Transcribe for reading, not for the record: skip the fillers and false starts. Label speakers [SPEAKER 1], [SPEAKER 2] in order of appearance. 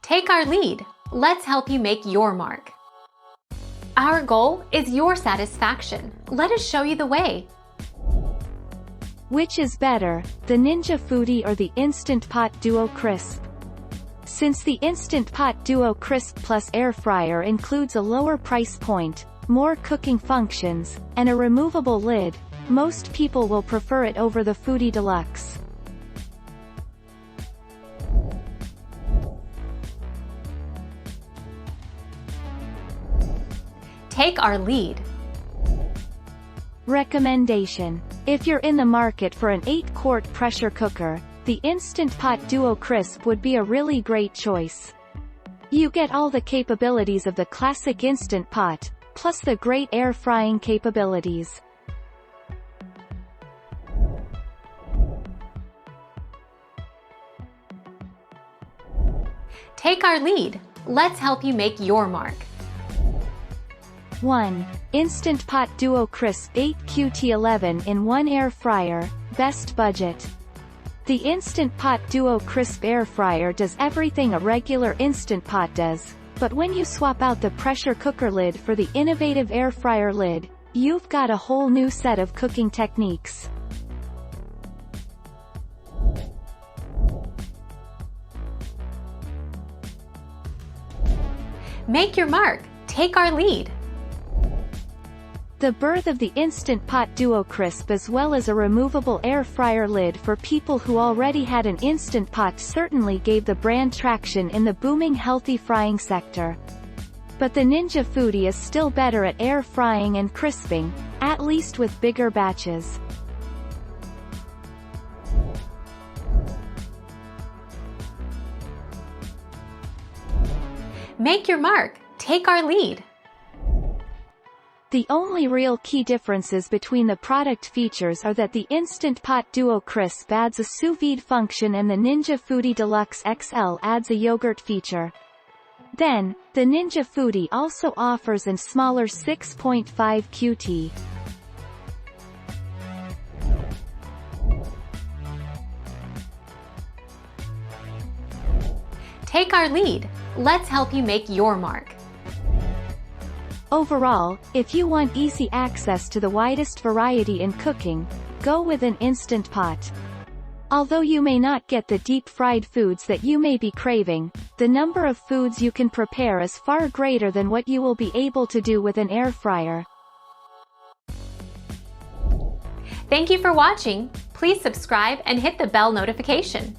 [SPEAKER 1] Take our lead. Let's help you make your mark. Our goal is your satisfaction. Let us show you the way.
[SPEAKER 2] Which is better, the Ninja Foodi or the Instant Pot Duo Crisp? Since the Instant Pot Duo Crisp Plus Air Fryer includes a lower price point, more cooking functions, and a removable lid, most people will prefer it over the Foodi Deluxe.
[SPEAKER 1] Take our lead.
[SPEAKER 2] Recommendation: if you're in the market for an 8-quart pressure cooker, the Instant Pot Duo Crisp would be a really great choice. You get all the capabilities of the classic Instant Pot, plus the great air frying capabilities.
[SPEAKER 1] Take our lead. Let's help you make your mark.
[SPEAKER 2] 1. Instant Pot Duo Crisp 8QT11 in 1 Air Fryer, best budget. The Instant Pot Duo Crisp Air Fryer does everything a regular Instant Pot does, but when you swap out the pressure cooker lid for the innovative air fryer lid, you've got a whole new set of cooking techniques.
[SPEAKER 1] Make your mark. Take our lead.
[SPEAKER 2] The birth of the Instant Pot Duo Crisp as well as a removable air fryer lid for people who already had an Instant Pot certainly gave the brand traction in the booming healthy frying sector. But the Ninja Foodi is still better at air frying and crisping, at least with bigger batches.
[SPEAKER 1] Make your mark. Take our lead.
[SPEAKER 2] The only real key differences between the product features are that the Instant Pot Duo Crisp adds a sous vide function and the Ninja Foodi Deluxe XL adds a yogurt feature. Then, the Ninja Foodi also offers a smaller 6.5 QT.
[SPEAKER 1] Take our lead. Let's help you make your mark.
[SPEAKER 2] Overall, if you want easy access to the widest variety in cooking, go with an Instant Pot. Although you may not get the deep-fried foods that you may be craving, the number of foods you can prepare is far greater than what you will be able to do with an air fryer.
[SPEAKER 1] Thank you for watching. Please subscribe and hit the bell notification.